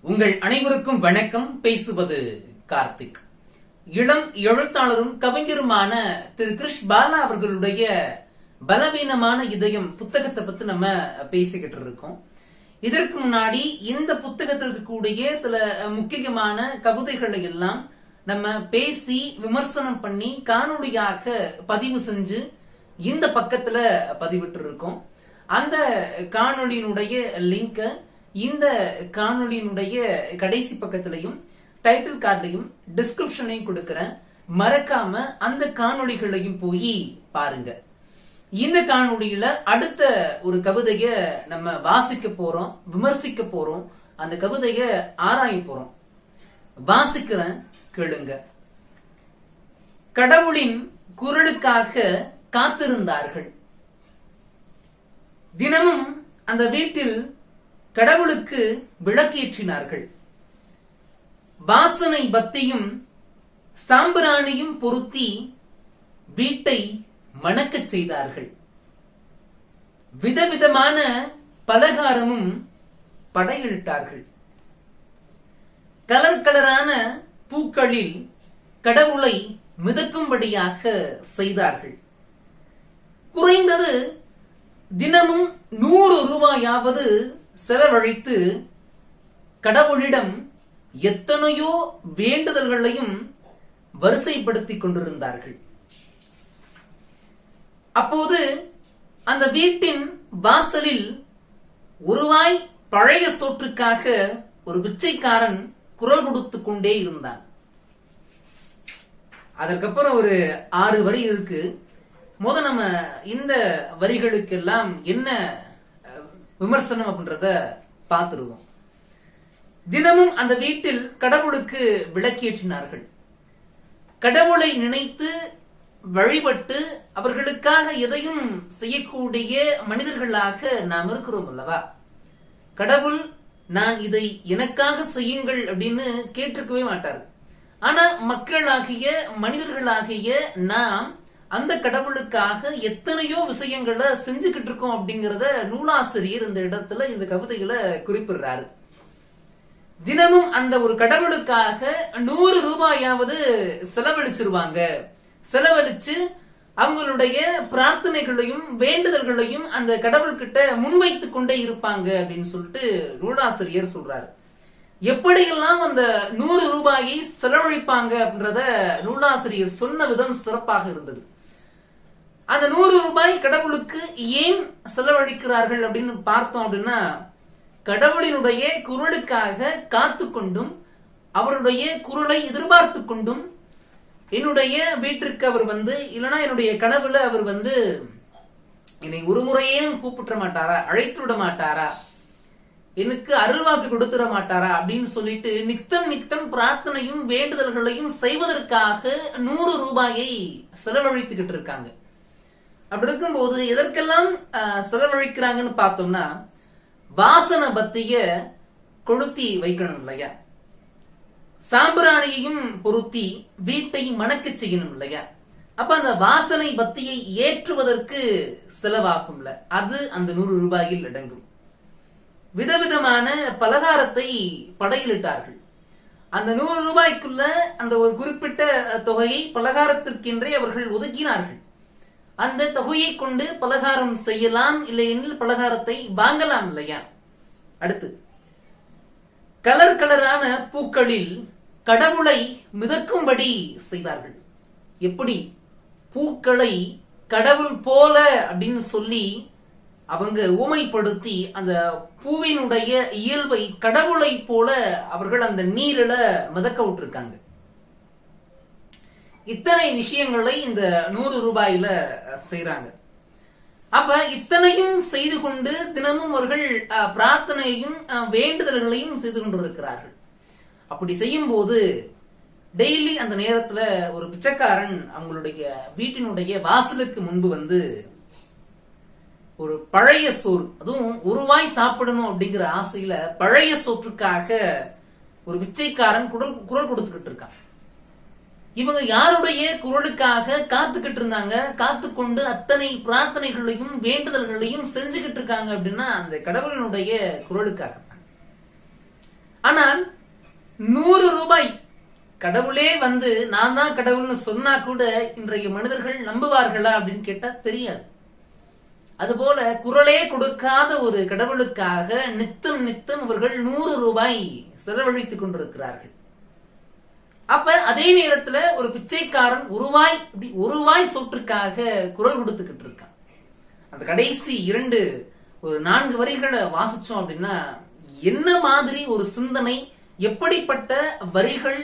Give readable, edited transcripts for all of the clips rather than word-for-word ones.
உங்கள் அனைவருக்கும் வணக்கம். பேசுவது கார்த்திக். இளம் எழுத்தாளரும் கவிஞருமான திரு கிருஷ் பாலா அவர்களுடைய பலவீனமான இதயம் புத்தகத்தை பத்தி நம்ம பேசிக்கிட்டு இருக்கோம். இதற்கு முன்னாடி இந்த புத்தகத்திற்கு கூடிய சில முக்கியமான கவிதைகளை எல்லாம் நம்ம பேசி விமர்சனம் பண்ணி காணொளியாக பதிவு செஞ்சு இந்த பக்கத்துல பதிவிட்டு இருக்கோம். அந்த காணொளியினுடைய லிங்க இந்த காணொளியினுடைய கடைசி பக்கத்திலையும் டைட்டில் கார்டையும் டிஸ்கிரிப்ஷனையும் கொடுக்கிறேன். மறக்காம அந்த காணொளிகளையும் போய் பாருங்க. இந்த காணொளியில அடுத்த ஒரு கவிதைய நம்ம வாசிக்க போறோம், விமர்சிக்க போறோம், அந்த கவிதைய ஆராய போறோம். வாசிக்கிறேன், கேளுங்க. கடவுளின் குரலுக்காக காத்திருந்தார்கள். தினமும் அந்த வீட்டில் கடவுளுக்கு விளக்கேற்றினார்கள். வாசனை பத்தியும் சாம்பிராணியும் பொருத்தி வீட்டை மணக்கச் செய்தார்கள். விதவிதமான பலகாரமும் படையிட்டார்கள். கலர் கலரான பூக்களில் கடவுளை மிதக்கும்படியாக செய்தார்கள். குறைந்தது தினமும் 100 ரூபாயாவது செலவழித்து கடவுளிடம் எத்தனையோ வேண்டுதல்களையும் வரிசைப்படுத்திக் கொண்டிருந்தார்கள். அப்போது அந்த வீட்டின் வாசலில் ஒருவாய் பழைய சோற்றுக்காக ஒரு பிச்சைக்காரன் குரல் கொடுத்துக் கொண்டே இருந்தான். அதற்கப்புறம் ஒரு 6 வரி இருக்கு. நம்ம இந்த வரிகளுக்கெல்லாம் என்ன விமர்சனம் அப்படின்றத பார்த்துருவோம். தினமும் அந்த வீட்டில் கடவுளுக்கு விளக்கேற்றினார்கள். கடவுளை நினைத்து வழிபட்டு அவர்களுக்காக எதையும் செய்யக்கூடிய மனிதர்களாக நாம் இருக்கிறோம் அல்லவா? கடவுள் நான் இதை எனக்காக செய்யுங்கள் அப்படின்னு கேட்டிருக்கவே மாட்டார். ஆனா மக்களாகிய மனிதர்களாகிய நாம் அந்த கடவுளுக்காக எத்தனையோ விஷயங்களை செஞ்சுக்கிட்டு இருக்கோம் அப்படிங்கறத நூலாசிரியர் இந்த இடத்துல இந்த கவிதைகளை குறிப்பிடுறாரு. தினமும் அந்த ஒரு கடவுளுக்காக 100 ரூபாயாவது செலவழிச்சிருவாங்க. செலவழிச்சு அவங்களுடைய பிரார்த்தனைகளையும் வேண்டுதல்களையும் அந்த கடவுள்கிட்ட முன்வைத்துக் கொண்டே இருப்பாங்க அப்படின்னு சொல்லிட்டு நூலாசிரியர் சொல்றாரு. எப்படியெல்லாம் அந்த 100 ரூபாயை செலவழிப்பாங்க அப்படின்றத நூலாசிரியர் சொன்ன விதம் சிறப்பாக இருந்தது. அந்த 100 ரூபாய் கடவுளுக்கு ஏன் செலவழிக்கிறார்கள் அப்படின்னு பார்த்தோம் அப்படின்னா, கடவுளினுடைய குரலுக்காக காத்து கொண்டும் அவருடைய குரலை எதிர்பார்த்து கொண்டும் என்னுடைய வீட்டிற்கு அவர் இல்லைன்னா என்னுடைய கனவுல அவர் என்னை ஒரு முறையேனும் கூப்பிட மாட்டாரா, அழைத்து விட மாட்டாரா, எனக்கு அருள்வாக்கு கொடுத்துட மாட்டாரா அப்படின்னு சொல்லிட்டு நித்தம் பிரார்த்தனையும் வேண்டுதல்களையும் செய்வதற்காக 100 ரூபாயை செலவழித்துக்கிட்டு இருக்காங்க. அப்படி இருக்கும்போது எதற்கெல்லாம் செலவழிக்கிறாங்கன்னு பார்த்தோம்னா, வாசனை பத்திய கொளுத்தி வைக்கணும் இல்லையா, சாம்பிராணியையும் பொருத்தி வீட்டை மணக்க செய்யணும் இல்லையா, அப்ப அந்த வாசனை பத்தியை ஏற்றுவதற்கு செலவாகும்ல, அது அந்த 100 ரூபாயில் அடங்கும். விதவிதமான பலகாரத்தை படையிலிட்டார்கள். அந்த 100 ரூபாய்க்குள்ள அந்த ஒரு குறிப்பிட்ட தொகையை பலகாரத்திற்கென்றே அவர்கள் ஒதுக்கினார்கள். அந்த தொகையை கொண்டு பலகாரம் செய்யலாம், இல்லையெனில் பலகாரத்தை வாங்கலாம் இல்லையா. அடுத்து கலர் கலரான பூக்களில் கடவுளை மிதக்கும்படி செய்தார்கள். எப்படி பூக்களை கடவுள் போல அப்படின்னு சொல்லி அவங்க ஊமைப்படுத்தி அந்த பூவினுடைய இயல்பை கடவுளை போல அவர்கள் அந்த நீரில மிதக்க விட்டுருக்காங்க. இத்தனை விஷயங்களை இந்த 100 ரூபாயில செய்யறாங்க. அப்ப இத்தனையும் செய்து கொண்டு தினமும் அவர்கள் பிரார்த்தனையையும் வேண்டுதல்களையும் செய்து கொண்டிருக்கிறார்கள். அப்படி செய்யும் போது டெய்லி அந்த நேரத்துல ஒரு பிச்சைக்காரன் அவங்களுடைய வீட்டினுடைய வாசலுக்கு முன்பு ஒரு பழைய சோறு, அதுவும் ஒரு வாய் சாப்பிடணும் அப்படிங்கிற ஆசையில பழைய சோற்றுக்காக ஒரு பிச்சைக்காரன் குரல் கொடுத்துக்கிட்டு இருக்கான். இவங்க யாருடைய குரலுக்காக காத்துக்கிட்டு இருந்தாங்க, காத்துக்கொண்டு அத்தனை பிரார்த்தனைகளையும் வேண்டுதல்களையும் செஞ்சுக்கிட்டு இருக்காங்க அப்படின்னா அந்த கடவுளினுடைய குரலுக்காக. ஆனால் 100 ரூபாய் கடவுளே வந்து நான் தான் கடவுள்னு சொன்னா கூட இன்றைய மனிதர்கள் நம்புவார்களா அப்படின்னு கேட்டா தெரியாது. அதுபோல குரலே கொடுக்காத ஒரு கடவுளுக்காக நித்தம் நித்தம் அவர்கள் 100 ரூபாய் செலவழித்துக் கொண்டிருக்கிறார்கள். அப்ப அதே நேரத்துல ஒரு பிச்சைக்காரன் ஒரு ரூபாய் சோற்றுக்காக குரல் கொடுத்துக்கிட்டு இருக்கான். அந்த கடைசி 4 வரிகளை வாசிச்சோம் அப்படின்னா என்ன மாதிரி ஒரு சிந்தனை, எப்படிப்பட்ட வரிகள்,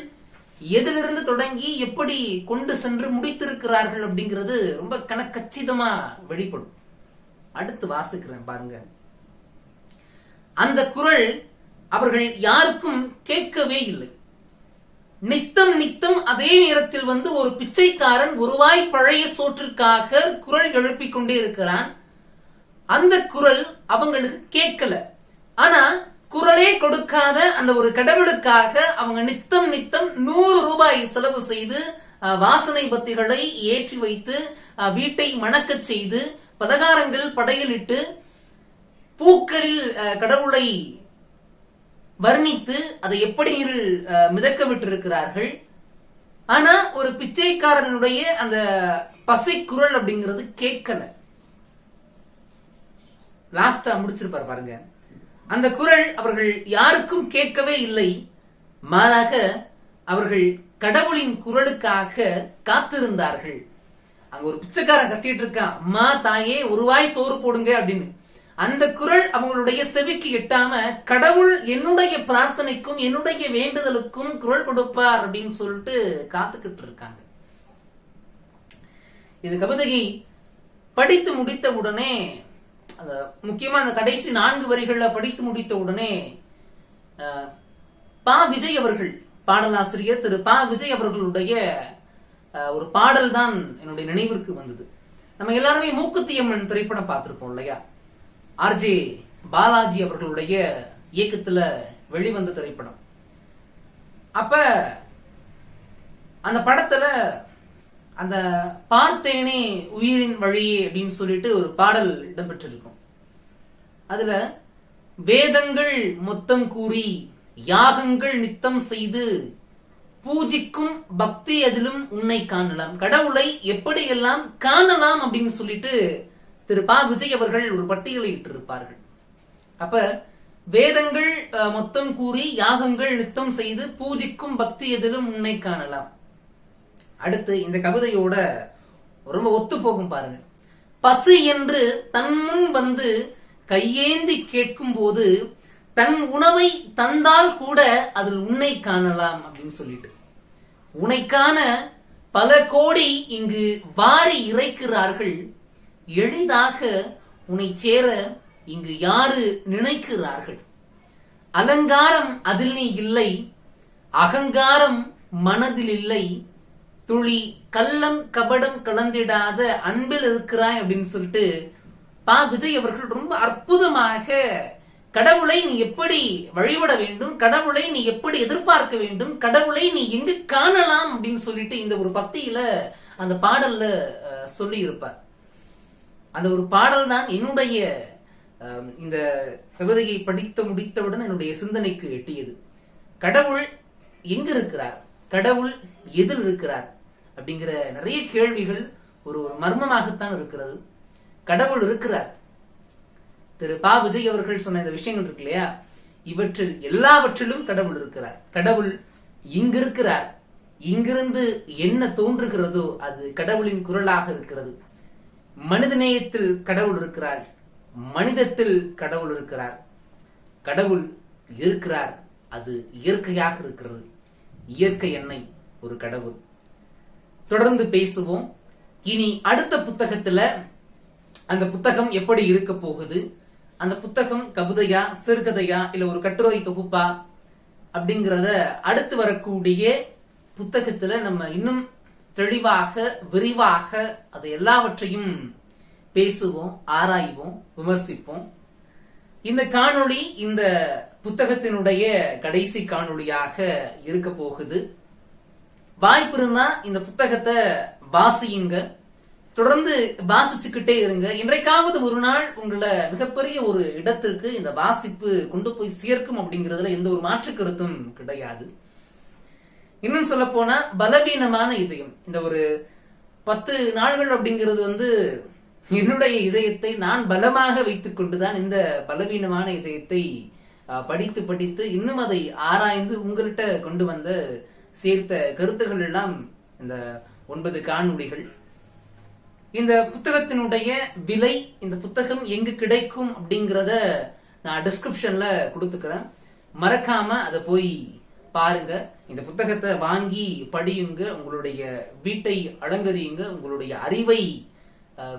எதிலிருந்து தொடங்கி எப்படி கொண்டு சென்று முடித்திருக்கிறார்கள் அப்படிங்கிறது ரொம்ப கணக்கச்சிதமா வெளிப்படும். அடுத்து வாசிக்கிறேன் பாருங்க. அந்த குரல் அவர்கள் யாருக்கும் கேட்கவே இல்லை. நித்தம் நித்தம் அதே நேரத்தில் வந்து ஒரு பிச்சைக்காரன் ஒரு ரூபாய் பழைய சோற்றிற்காக குரல் எழுப்பிக் கொண்டே இருக்கிறான். அந்த குரல் அவங்களுக்கு கேட்கல. ஆனா குரலே கொடுக்காத அந்த ஒரு கடவுளுக்காக அவங்க நித்தம் நித்தம் 100 ரூபாய் செலவு செய்து வாசனை பத்திகளை ஏற்றி வைத்து வீட்டை மணக்க செய்து பலகாரங்கள் படையலிட்டு பூக்களில் கடவுளை வர்ணித்து அதை எப்படி நீரில் மிதக்க விட்டிருக்கிறார்கள். ஆனா ஒரு பிச்சைக்காரனுடைய அந்த பசை குரல் அப்படிங்கிறது கேட்கல. லாஸ்டா முடிச்சிருப்பார் பாருங்க. அந்த குரல் அவர்கள் யாருக்கும் கேட்கவே இல்லை. மாறாக அவர்கள் கடவுளின் குரலுக்காக காத்திருந்தார்கள். அங்க ஒரு பிச்சைக்காரன் கத்திட்டு இருக்கான், அம்மா தாயே ஒரு ரூபாய் சோறு போடுங்க அப்படின்னு. அந்த குரல் அவங்களுடைய செவிக்கு எட்டாம கடவுள் என்னுடைய பிரார்த்தனைக்கும் என்னுடைய வேண்டுதலுக்கும் குரல் கொடுப்பார் அப்படின்னு சொல்லிட்டு காத்துக்கிட்டு இருக்காங்க. இது கவிதையை படித்து முடித்த உடனே, முக்கியமா அந்த கடைசி 4 வரிகள்ல படித்து முடித்த உடனே பா விஜய் அவர்கள், பாடலாசிரியர் திரு பா விஜய் அவர்களுடைய ஒரு பாடல் தான் என்னுடைய நினைவிற்கு வந்தது. நம்ம எல்லாருமே மூக்குத்தி அம்மன் திரைப்படம் பார்த்திருப்போம் இல்லையா? ஆர்ஜே பாலாஜி அவர்களுடைய இயக்கத்துல வெளிவந்த திரைப்படம். அப்ப அந்த படத்துல அந்த பார்த்தேனே உயிரின் வழியே அப்படின்னு சொல்லிட்டு ஒரு பாடல் இடம்பெற்றிருக்கும். அதுல வேதங்கள் மொத்தம் கூறி யாகங்கள் நித்தம் செய்து பூஜிக்கும் பக்தி அதிலும் உன்னை காணலாம், கடவுளை எப்படியெல்லாம் காணலாம் அப்படின்னு சொல்லிட்டு திரு பா விஜய் அவர்கள் ஒரு பட்டியலை இட்டிருப்பார்கள். அப்ப வேதங்கள் மொத்தம் கூறி யாகங்கள் நித்தம் செய்து பூஜிக்கும் பக்தி எதிலும் உன்னை காணலாம். அடுத்து இந்த கவிதையோட ரொம்ப ஒத்து போகும் பாருங்க. பசி என்று தன் முன் வந்து கையேந்தி கேட்கும் போது தன் உணவை தந்தால் கூட அதில் உன்னை காணலாம் அப்படின்னு சொல்லிட்டு, உன்னைக்கான பல கோடி இங்கு வாரி இறைக்கிறார்கள், எளிதாக உன்னை சேர இங்கு யாரு நினைக்கிறார்கள். அலங்காரம் அதில் நீ இல்லை, அகங்காரம் மனதில் இல்லை, துளி கள்ளம் கபடம் கலந்திடாத அன்பில் இருக்கிறாய் அப்படின்னு சொல்லிட்டு பா விஜய் அவர்கள் ரொம்ப அற்புதமாக கடவுளை நீ எப்படி வழிபட வேண்டும், கடவுளை நீ எப்படி எதிர்பார்க்க வேண்டும், கடவுளை நீ எங்கு காணலாம் அப்படின்னு சொல்லிட்டு இந்த ஒரு பத்தியில அந்த பாடல்ல சொல்லி இருப்பார். அந்த ஒரு பாடல் தான் என்னுடைய இந்த கவிதையை படித்து முடித்தவுடன் என்னுடைய சிந்தனைக்கு எட்டியது. கடவுள் எங்க இருக்கிறார், கடவுள் எதில் இருக்கிறார் அப்படிங்கிற நிறைய கேள்விகள் ஒரு மர்மமாகத்தான் இருக்கிறது. கடவுள் இருக்கிறார். திரு பா விஜய் அவர்கள் சொன்ன இந்த விஷயங்கள் இருக்கு இல்லையா, இவற்றில் எல்லாவற்றிலும் கடவுள் இருக்கிறார். கடவுள் இங்கு இருக்கிறார். இங்கிருந்து என்ன தோன்றுகிறதோ அது கடவுளின் குரலாக இருக்கிறது. மனிதநேயத்தில் கடவுள் இருக்கிறார், மனிதத்தில் கடவுள் இருக்கிறார். கடவுள் இருக்கிறார், அது இயற்கையாக இருக்கிறது. இயற்கை எண்ணெய் ஒரு கடவுள். தொடர்ந்து பேசுவோம். இனி அடுத்த புத்தகத்துல அந்த புத்தகம் எப்படி இருக்க போகுது, அந்த புத்தகம் கவிதையா சிறுகதையா இல்ல ஒரு கட்டுரை தொகுப்பா அப்படிங்கறத அடுத்து வரக்கூடிய புத்தகத்துல நம்ம இன்னும் தெளிவாக விரிவாக அது எல்லாவற்றையும் பேசுவோம், ஆராய்வோம், விமர்சிப்போம். இந்த காணொளி இந்த புத்தகத்தினுடைய கடைசி காணொளியாக இருக்க போகுது. வாய்ப்பு இருந்தா இந்த புத்தகத்தை வாசியுங்க. தொடர்ந்து வாசிச்சுக்கிட்டே இருங்க. இன்றைக்காவது ஒரு நாள் உங்களை மிகப்பெரிய ஒரு இடத்திற்கு இந்த வாசிப்பு கொண்டு போய் சேர்க்கும் அப்படிங்கறதுல எந்த ஒரு மாற்று கருத்தும் கிடையாது. இன்னும் சொல்ல போனா பலவீனமான இதயம், இந்த ஒரு 10 நாள்கள் அப்படிங்கிறது என்னுடைய இதயத்தை நான் பலமாக வைத்துக் கொண்டுதான் இந்த பலவீனமான இதயத்தை படித்து படித்து இன்னும் அதை ஆராய்ந்து உங்கள்கிட்ட கொண்டு வந்த சேர்த்த கருத்துகள் எல்லாம் இந்த 9 காணொளிகள். இந்த புத்தகத்தினுடைய விலை, இந்த புத்தகம் எங்கு கிடைக்கும் அப்படிங்கறத நான் டிஸ்கிரிப்ஷன்ல கொடுத்துக்கிறேன். மறக்காம அதை போய் பாருங்க. இந்த புத்தகத்தை வாங்கி படியுங்க. உங்களுடைய வீட்டை அலங்கரியுங்க. உங்களுடைய அறிவை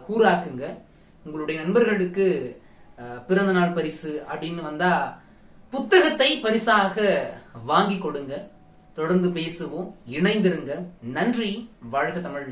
கூறாக்குங்க. உங்களுடைய நண்பர்களுக்கு பிறந்த நாள் பரிசு அப்படின்னு வந்தா புத்தகத்தை பரிசாக வாங்கி கொடுங்க. தொடர்ந்து பேசுவோம், இணைந்திருங்க. நன்றி. வாழ்க தமிழ்.